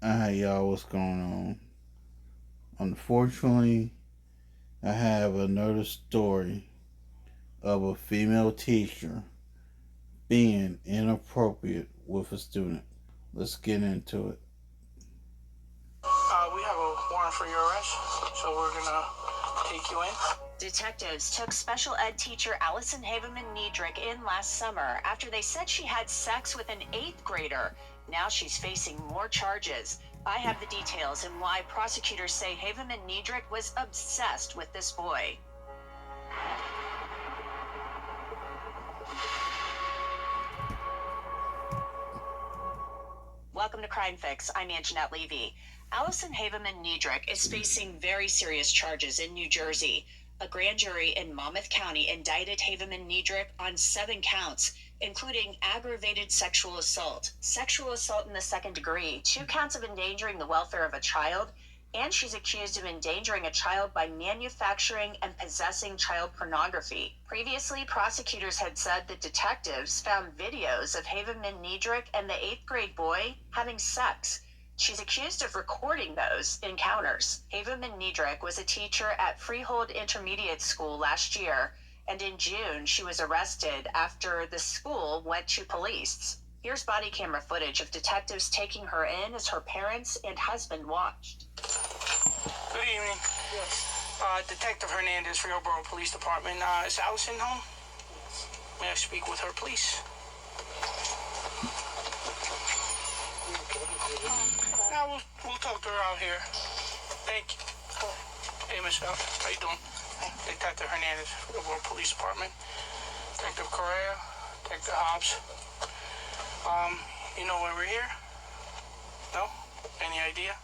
Hey y'all, what's going on? Unfortunately, I have another story of a female teacher being inappropriate with a student. Let's get into it. We have a warrant for your arrest, so we're gonna take you in. Detectives took special ed teacher Allison Haveman Niedrick in last summer after they said she had sex with an 8th grader. Now she's facing more charges. I have the details and why prosecutors say Haveman Niedrick was obsessed with this boy. Welcome to Crime Fix. I'm Anjanette Levy. Allison Haveman Niedrick is facing very serious charges in New Jersey. A grand jury in Monmouth County indicted Haveman Niedrick on 7 counts, including aggravated sexual assault in the 2nd degree, 2 counts of endangering the welfare of a child, and she's accused of endangering a child by manufacturing and possessing child pornography. Previously, prosecutors had said that detectives found videos of Haveman Niedrick and the 8th grade boy having sex. She's accused of recording those encounters. Haveman Niedrick was a teacher at Freehold Intermediate School last year, and in June she was arrested after the school went to police. Here's body camera footage of detectives taking her in as her parents and husband watched. Good evening. Yes. Detective Hernandez, Freehold Borough Police Department. Is Allison home? Yes. May I speak with her, please? Now we'll talk to her out here. Thank you. Hey, Michelle. How you doing? Hi. Detective Hernandez, Freehold Borough Police Department. Detective Correa, Detective Hobbs. You know why we're here? No? Any idea?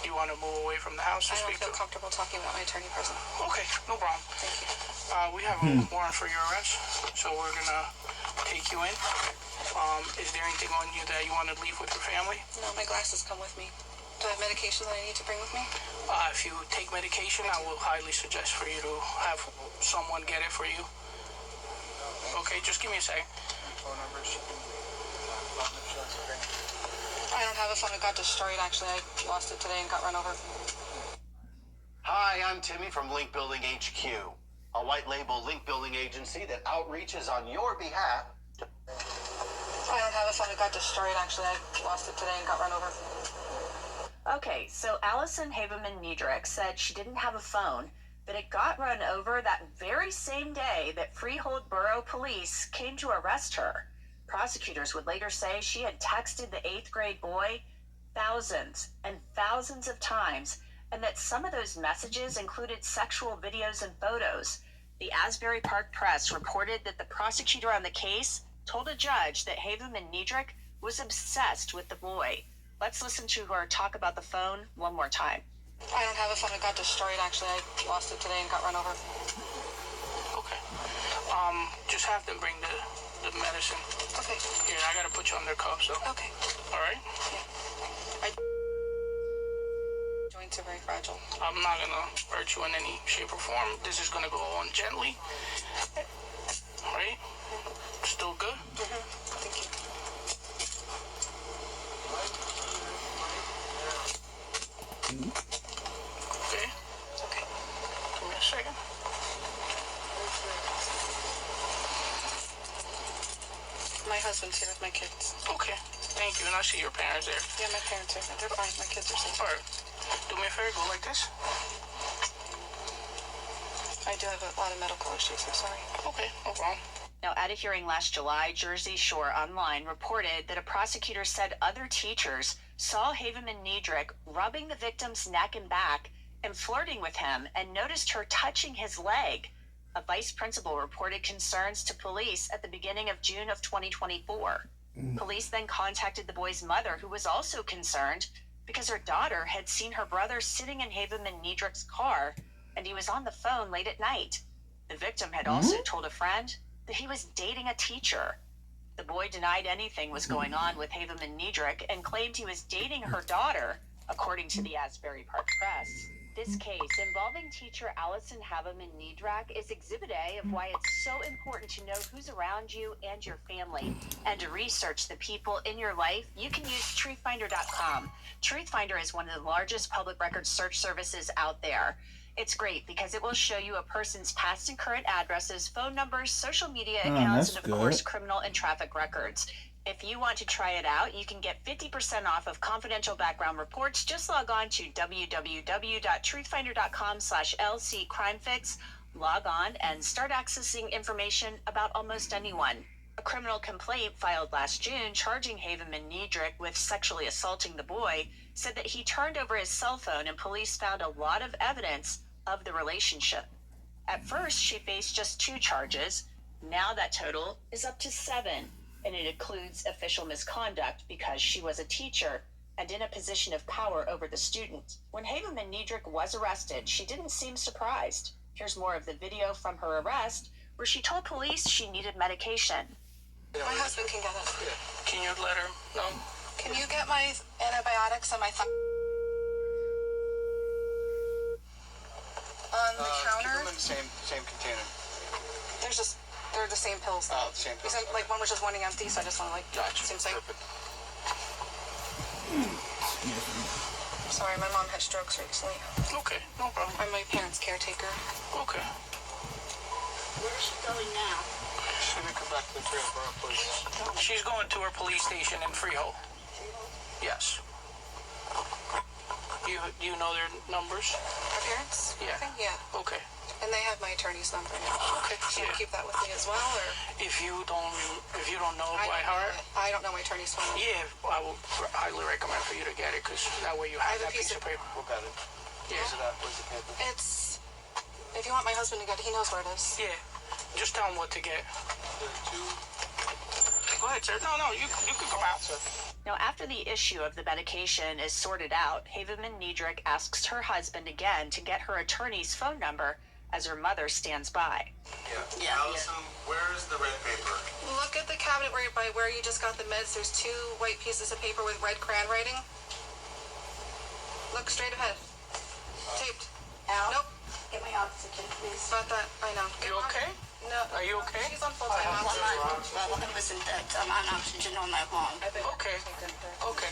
You want to move away from the house to I don't speak feel to? comfortable talking about my attorney present. Okay, no problem. Thank you. We have a warrant for your arrest, so we're gonna take you in. Is there anything on you that you want to leave with your family? No, my glasses come with me. Do I have medication that I need to bring with me? If you take medication, I will highly suggest for you to have someone get it for you. Okay, just give me a second. I don't have a phone. It got destroyed, actually. I lost it today and got run over. Hi, I'm Timmy from Link Building HQ, a white label link building agency that outreaches on your behalf. I don't have a phone. It got destroyed, actually. I lost it today and got run over. Okay, so Allison Haveman Niedrick said she didn't have a phone, but it got run over that very same day that Freehold Borough Police came to arrest her. Prosecutors would later say she had texted the 8th grade boy thousands and thousands of times, and that some of those messages included sexual videos and photos. The Asbury Park Press reported that the prosecutor on the case told a judge that Haveman Niedrick was obsessed with the boy. Let's listen to her talk about the phone one more time. I don't have a phone. It got destroyed, actually. I lost it today and got run over. Okay. Just have them bring the medicine. Okay. Yeah, I gotta put you under cuffs, so. Okay. All right? Joints are very fragile. I'm not gonna hurt you in any shape or form. This is gonna go on gently. All right? Still good? Thank you. Okay. Okay. Give me a second. My husband's here with my kids. Okay. Thank you. And I see your parents there. Yeah, my parents are. They're fine. My kids are safe. All right. Do me a favor. Go like this. I do have a lot of medical issues. I'm sorry. Okay. No problem. Now, at a hearing last July, Jersey Shore Online reported that a prosecutor said other teachers saw Haveman Niedrick rubbing the victim's neck and back and flirting with him and noticed her touching his leg. A vice principal reported concerns to police at the beginning of June of 2024. Police then contacted the boy's mother, who was also concerned because her daughter had seen her brother sitting in Haveman Niedrick's car and he was on the phone late at night. The victim had also told a friend that he was dating a teacher. The boy denied anything was going on with Haveman Niedrick and claimed he was dating her daughter, according to the Asbury Park Press. This This case involving teacher Allison Haveman Niedrak is Exhibit A of why it's so important to know who's around you and your family. And to research the people in your life, you can use truthfinder.com. Truthfinder is one of the largest public record search services out there. It's great because it will show you a person's past and current addresses, phone numbers, social media accounts, and of course, criminal and traffic records. If you want to try it out, you can get 50% off of confidential background reports. Just log on to www.truthfinder.com/LCCrimeFix. Log on and start accessing information about almost anyone. A criminal complaint filed last June charging Haveman Niedrak with sexually assaulting the boy said that he turned over his cell phone and police found a lot of evidence of the relationship. At first, she faced just 2 charges. Now that total is up to 7. And it includes official misconduct because she was a teacher and in a position of power over the student. When Haveman Niedrak was arrested, she didn't seem surprised. Here's more of the video from her arrest, where she told police she needed medication. My husband can get it. Can you let her know? Can you get my antibiotics and my on the counter? Keep them in the same container. They're the same pills. Oh, the same pills. Like one was just running empty, so I just want to Gotcha. same thing. Perfect. Sorry, my mom had strokes recently. Okay, no problem. I'm my parents' caretaker. Okay. Where's she going now? She's gonna come back to the Freehold Borough Police. She's going to her police station in Freehold. Yes. Do you know their numbers? My parents? Yeah. I think, yeah. Okay. And they have my attorney's number. Okay. So you Yeah. keep that with me as well, or? If you don't know by heart, I don't know my attorney's phone number. yeah, I will highly recommend for you to get it because that way you have have a that piece of paper. We'll get it. Yeah. Where's it at? Where's the paper? It's, if you want my husband to get it, he knows where it is. Yeah. Just tell him what to get. Two. Go ahead, sir. No, you can come out, sir. Now, after the issue of the medication is sorted out, Haveman Niedrak asks her husband again to get her attorney's phone number as her mother stands by. Yeah. Allison, where's the red paper? Look at the cabinet by where you just got the meds. There's 2 white pieces of paper with red crayon writing. Look straight ahead. Taped. Al? Nope. Get my oxygen, please. Got that. I know. You okay? No. Are you okay? She's on full-time oxygen. Well, listen, I'm on oxygen all night long. Okay. Okay.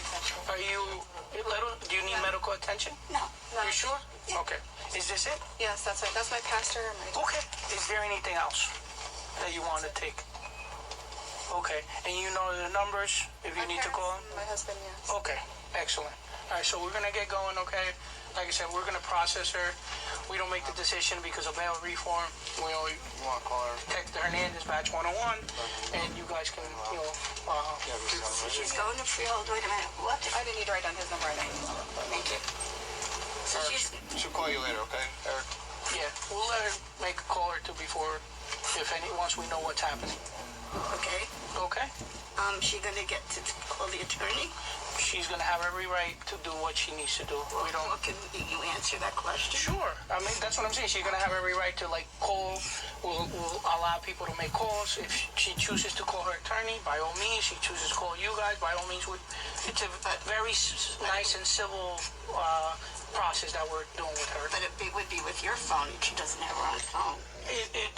Are you? Do you need medical attention? No. You sure? Okay. Is this it? Yes, that's it. That's my pastor and my... Okay. Is there anything else that you want to take? Okay. And you know the numbers if you My need to call parents them? and my husband, yes. Okay. Excellent. All right. So we're going to get going, okay? Like I said, we're going to process her. We don't make the decision because of bail reform. We only You want to call her? text Hernandez Batch 101, and you guys can, She's going to Freehold. Wait a minute. What? I didn't need to write down his number. I know his number. Thank you. So she's... She'll call you later, okay, Eric? yeah, we'll let her make a call or two before, once we know what's happening. Okay. Okay? She gonna get to call the attorney? She's gonna have every right to do what she needs to do. We don't. Well, can you answer that question? Sure. I mean, that's what I'm saying. She's gonna have every right to call. We'll allow people to make calls. If she chooses to call her attorney, by all means. She chooses to call you guys, by all means. It's a very nice and civil process that we're doing with her. But it would be with your phone. She doesn't have her own phone.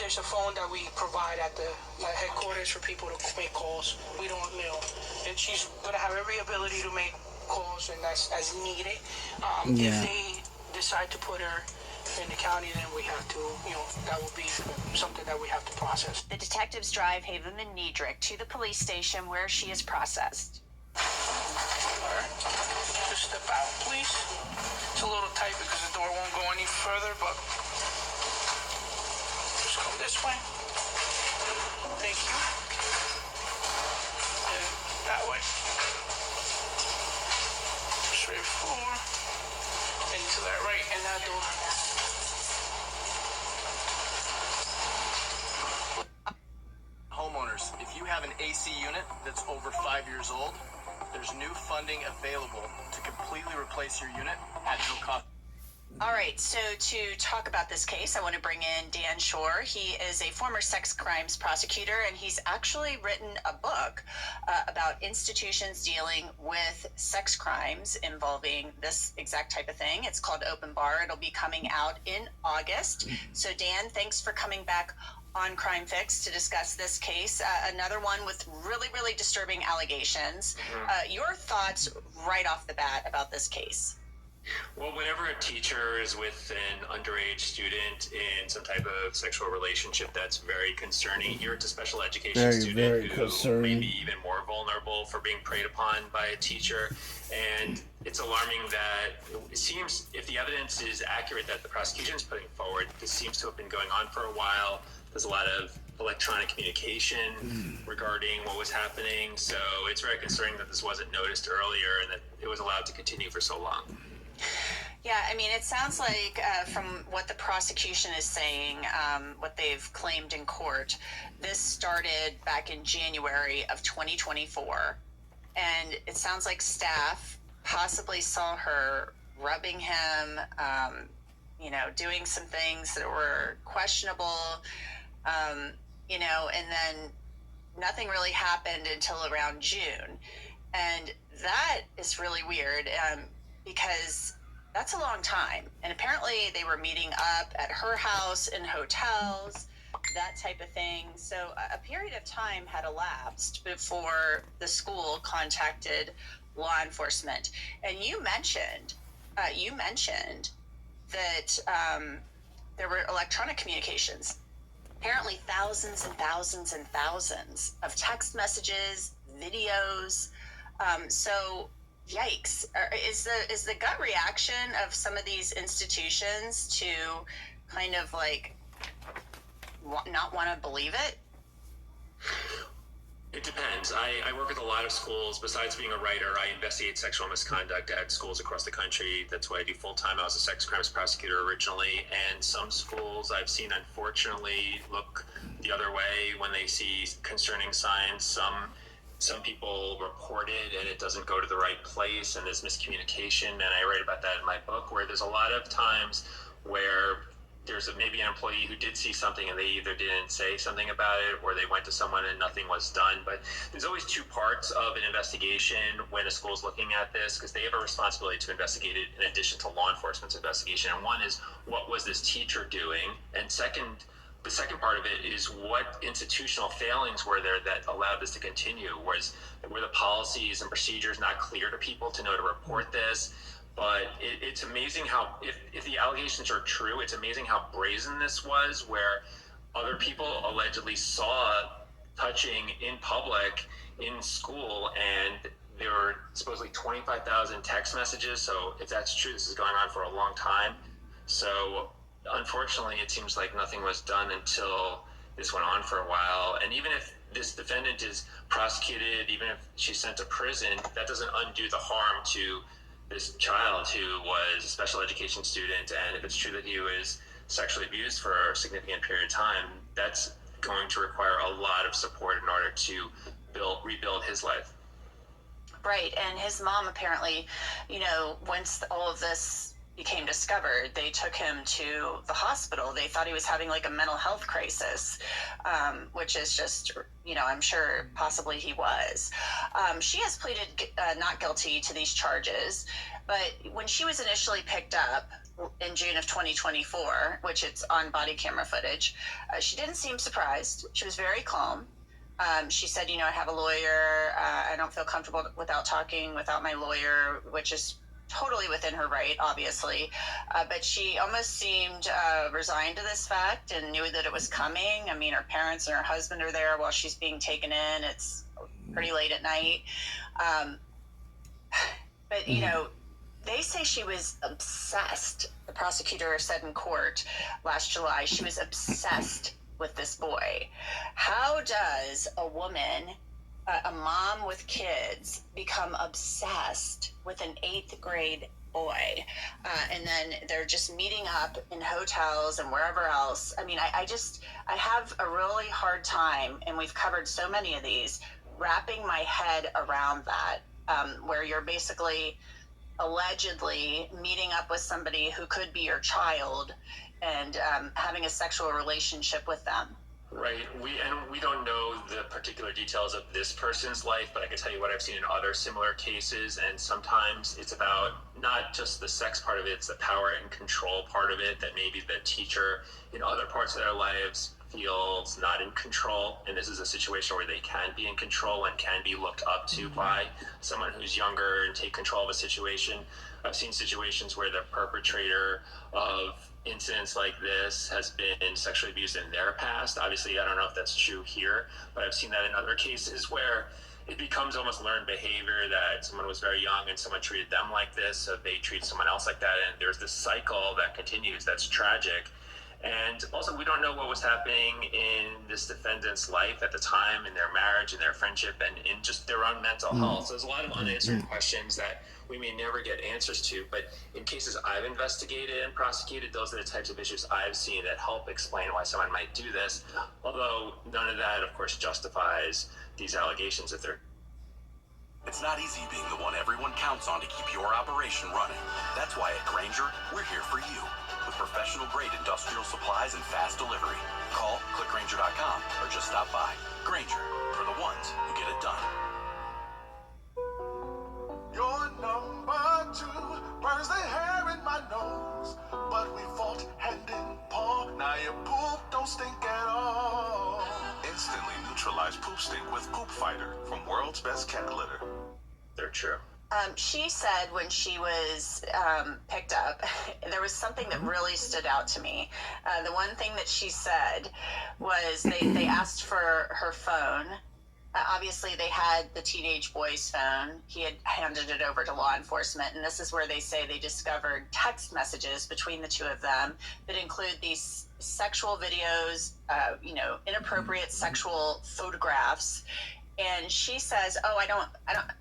There's a phone that we provide at the headquarters for people to make calls. We don't, and she's gonna have every ability to make calls, and that's as needed. If they decide to put her in the county, then we have to, that would be something that we have to process. The detectives drive Haveman Niedrak to the police station where she is processed. All right, just step out, please. It's a little tight because the door won't go any further, but just come this way. Thank you. And that way. Straight forward. And to that right, and that door. Homeowners, if you have an AC unit that's over 5 years old, there's new funding available to completely replace your unit at no cost. All right, so to talk about this case, I want to bring in Dan Shore. He is a former sex crimes prosecutor, and he's actually written a book about institutions dealing with sex crimes involving this exact type of thing. It's called Open Bar. It'll be coming out in August. So, Dan, thanks for coming back on Crime Fix to discuss this case. Another one with really, really disturbing allegations. Your thoughts right off the bat about this case? Well, whenever a teacher is with an underage student in some type of sexual relationship, that's very concerning. Here, it's a special education student who may be even more vulnerable for being preyed upon by a teacher. And it's alarming that it seems, if the evidence is accurate that the prosecution is putting forward, this seems to have been going on for a while. There's a lot of electronic communication regarding what was happening. So it's very concerning that this wasn't noticed earlier and that it was allowed to continue for so long. Yeah, I mean, it sounds like from what the prosecution is saying, what they've claimed in court, this started back in January of 2024. And it sounds like staff possibly saw her rubbing him, doing some things that were questionable, and then nothing really happened until around June. And that is really weird. Because that's a long time. And apparently they were meeting up at her house, in hotels, that type of thing. So a period of time had elapsed before the school contacted law enforcement. And you mentioned that there were electronic communications. Apparently thousands and thousands and thousands of text messages, videos. So yikes. Is the gut reaction of some of these institutions to kind of like not want to believe it? It depends. I work with a lot of schools. Besides being a writer, I investigate sexual misconduct at schools across the country. That's what I do full time. I was a sex crimes prosecutor originally, and some schools I've seen, unfortunately, look the other way when they see concerning signs. Some people report it and it doesn't go to the right place and there's miscommunication, and I write about that in my book, where there's a lot of times where there's maybe an employee who did see something and they either didn't say something about it or they went to someone and nothing was done. But there's always two parts of an investigation when a school's looking at this, because they have a responsibility to investigate it in addition to law enforcement's investigation. And one is, what was this teacher doing? And the second part of it is, what institutional failings were there that allowed this to continue? Were the policies and procedures not clear to people to know to report this? But it's amazing how, if the allegations are true, it's amazing how brazen this was, where other people allegedly saw touching in public in school, and there were supposedly 25,000 text messages. So if that's true, this is going on for a long time. So unfortunately, it seems like nothing was done until this went on for a while. And even if this defendant is prosecuted, even if she's sent to prison, that doesn't undo the harm to this child who was a special education student. And if it's true that he was sexually abused for a significant period of time, that's going to require a lot of support in order to rebuild his life. Right. And his mom apparently, once all of this became discovered, they took him to the hospital. They thought he was having like a mental health crisis, which is just, I'm sure possibly he was. She has pleaded not guilty to these charges, but when she was initially picked up in June of 2024, which it's on body camera footage, she didn't seem surprised. She was very calm. She said, I have a lawyer. I don't feel comfortable without talking without my lawyer, which is totally within her right, obviously. But she almost seemed resigned to this fact and knew that it was coming. I mean, her parents and her husband are there while she's being taken in. It's pretty late at night. But, they say she was obsessed. The prosecutor said in court last July, she was obsessed with this boy. How does a woman, a mom with kids, become obsessed with an 8th grade boy? And then they're just meeting up in hotels and wherever else. I mean, I have a really hard time, and we've covered so many of these, wrapping my head around that, where you're basically allegedly meeting up with somebody who could be your child and having a sexual relationship with them. Right. We don't know the particular details of this person's life, but I can tell you what I've seen in other similar cases. And sometimes it's about not just the sex part of it, it's the power and control part of it, that maybe the teacher in other parts of their lives feels not in control. And this is a situation where they can be in control and can be looked up to by someone who's younger and take control of a situation. I've seen situations where the perpetrator of incidents like this has been sexually abused in their past. Obviously, I don't know if that's true here, but I've seen that in other cases where it becomes almost learned behavior that someone was very young and someone treated them like this, so they treat someone else like that, and there's this cycle that continues. That's tragic. And also, we don't know what was happening in this defendant's life at the time, in their marriage, in their friendship, and in just their own mental health. So there's a lot of unanswered questions that we may never get answers to. But in cases I've investigated and prosecuted, those are the types of issues I've seen that help explain why someone might do this. Although none of that, of course, justifies these allegations if they're. It's not easy being the one everyone counts on to keep your operation running. That's why at Grainger, we're here for you. With professional-grade industrial supplies and fast delivery. Call, clickgrainger.com, or just stop by. Grainger, for the ones who get it done. Your number 2 burns the hair in my nose, but we fought hand in paw. Now your poop don't stink at all. Instantly neutralize poop stink with Poop Fighter from World's Best Cat Litter. They're true. She said when she was picked up, there was something that really stood out to me. The one thing that she said was they asked for her phone. Obviously, they had the teenage boy's phone. He had handed it over to law enforcement, and this is where they say they discovered text messages between the two of them that include these sexual videos, inappropriate sexual photographs. And she says,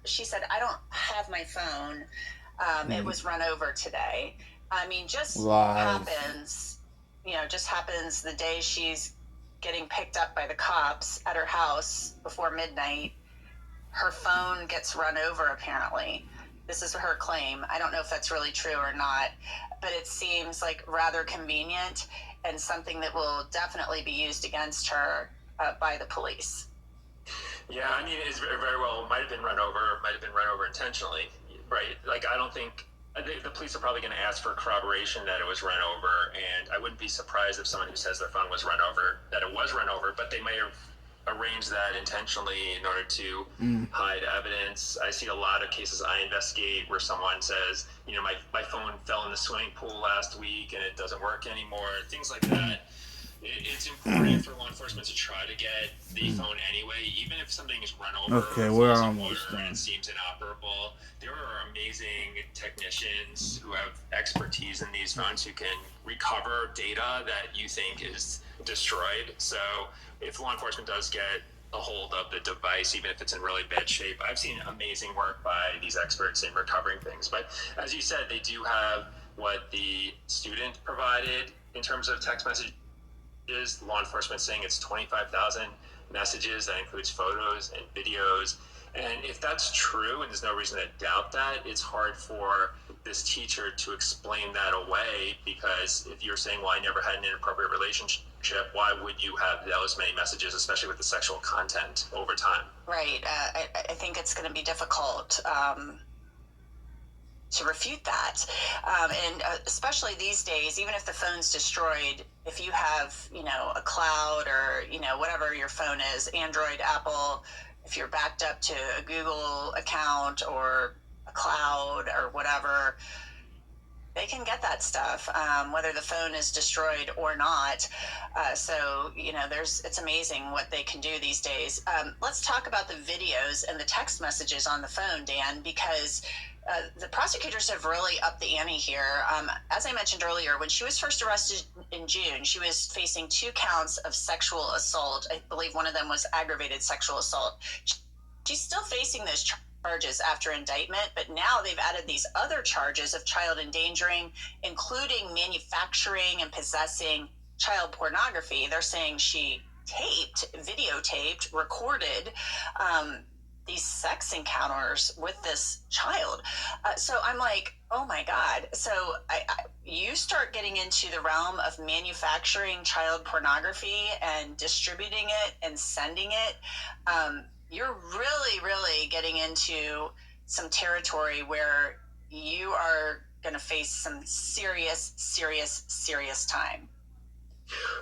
she said, I don't have my phone. It was run over today. I mean, just happens the day she's getting picked up by the cops at her house before midnight. Her phone gets run over, apparently. This is her claim. I don't know if that's really true or not, but it seems like rather convenient and something that will definitely be used against her by the police. Yeah, I mean, it's very well might have been run over intentionally, right? Like, I don't think the police are probably going to ask for corroboration that it was run over, and I wouldn't be surprised if someone who says their phone was run over, that it was run over, but they may have arranged that intentionally in order to hide evidence. I see a lot of cases I investigate where someone says, my phone fell in the swimming pool last week and it doesn't work anymore, things like that. It's important for law enforcement to try to get the phone anyway, even if something is run over. Okay, we're almost done. And seems inoperable. There are amazing technicians who have expertise in these phones who can recover data that you think is destroyed. So if law enforcement does get a hold of the device, even if it's in really bad shape, I've seen amazing work by these experts in recovering things. But as you said, they do have what the student provided in terms of text message. Is law enforcement saying it's 25,000 messages that includes photos and videos. And if that's true, and there's no reason to doubt that, it's hard for this teacher to explain that away, because if you're saying, well, I never had an inappropriate relationship, why would you have those many messages, especially with the sexual content over time? Right. I think it's going to be difficult to refute that. And especially these days, even if the phone's destroyed, if you have, a cloud or, whatever your phone is, Android, Apple, if you're backed up to a Google account or a cloud or whatever, they can get that stuff, whether the phone is destroyed or not. So, it's amazing what they can do these days. Let's talk about the videos and the text messages on the phone, Dan, because the prosecutors have really upped the ante here. As I mentioned earlier, when she was first arrested in June, she was facing 2 counts of sexual assault. I believe one of them was aggravated sexual assault. She's still facing those charges after indictment, but now they've added these other charges of child endangering, including manufacturing and possessing child pornography. They're saying she videotaped, recorded these sex encounters with this child. So I'm like, oh my God. So you start getting into the realm of manufacturing child pornography and distributing it and sending it. You're really, really getting into some territory where you are going to face some serious, serious, serious time.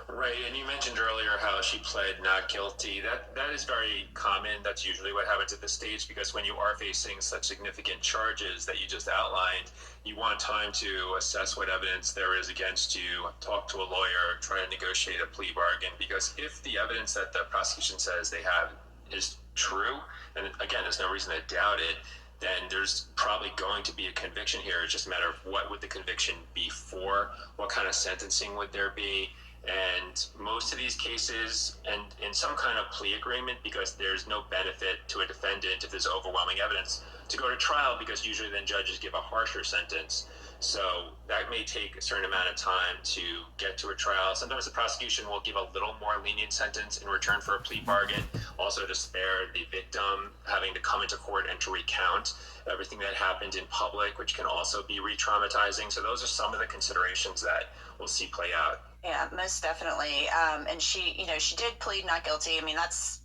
Right, and you mentioned earlier how she pled not guilty. That is very common. That's usually what happens at this stage, because when you are facing such significant charges that you just outlined, you want time to assess what evidence there is against you, talk to a lawyer, try to negotiate a plea bargain, because if the evidence that the prosecution says they have is true, and again, there's no reason to doubt it, then there's probably going to be a conviction here. It's just a matter of what would the conviction be for, what kind of sentencing would there be. And most of these cases end in some kind of plea agreement, because there's no benefit to a defendant if there's overwhelming evidence to go to trial, because usually then judges give a harsher sentence. So that may take a certain amount of time to get to a trial. Sometimes the prosecution will give a little more lenient sentence in return for a plea bargain, also to spare the victim having to come into court and to recount everything that happened in public, which can also be re-traumatizing. So those are some of the considerations that we'll see play out. Yeah, most definitely. And she did plead not guilty. I mean, that's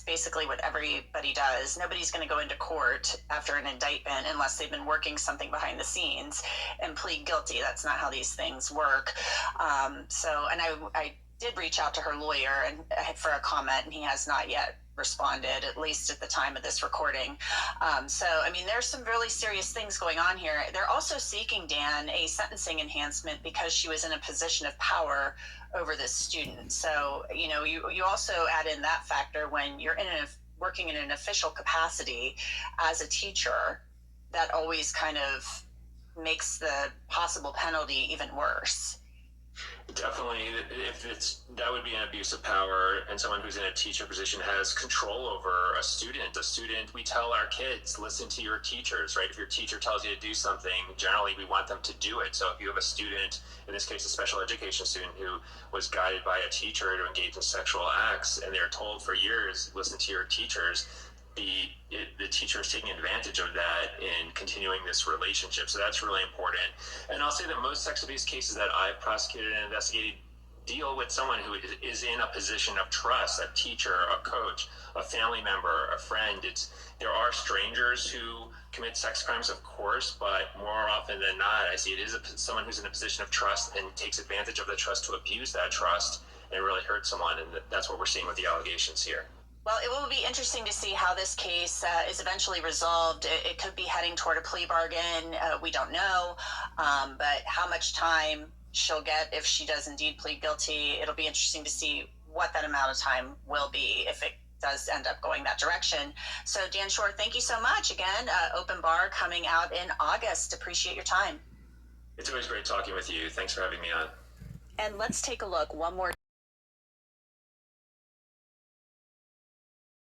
basically what everybody does. Nobody's going to go into court after an indictment unless they've been working something behind the scenes and plead guilty. That's not how these things work. And I did reach out to her lawyer and for a comment, and he has not yet responded, at least at the time of this recording. So, I mean, there's some really serious things going on here. They're also seeking, Dan, a sentencing enhancement because she was in a position of power over this student. So, you also add in that factor when you're working in an official capacity as a teacher. That always kind of makes the possible penalty even worse. Definitely, that would be an abuse of power, and someone who's in a teacher position has control over a student. We tell our kids, listen to your teachers, right? If your teacher tells you to do something, generally we want them to do it. So if you have a student, in this case a special education student, who was guided by a teacher to engage in sexual acts, and they're told for years, listen to your teachers, the teacher is taking advantage of that in continuing this relationship. So that's really important. And I'll say that most sex abuse cases that I've prosecuted and investigated deal with someone who is in a position of trust, a teacher, a coach, a family member, a friend. There are strangers who commit sex crimes, of course, but more often than not, I see it is someone who's in a position of trust and takes advantage of the trust to abuse that trust and really hurt someone. And that's what we're seeing with the allegations here. Well, it will be interesting to see how this case is eventually resolved. It could be heading toward a plea bargain. We don't know. But how much time she'll get if she does indeed plead guilty, it'll be interesting to see what that amount of time will be if it does end up going that direction. So, Dan Shore, thank you so much. Again, Open Bar coming out in August. Appreciate your time. It's always great talking with you. Thanks for having me on. And let's take a look one more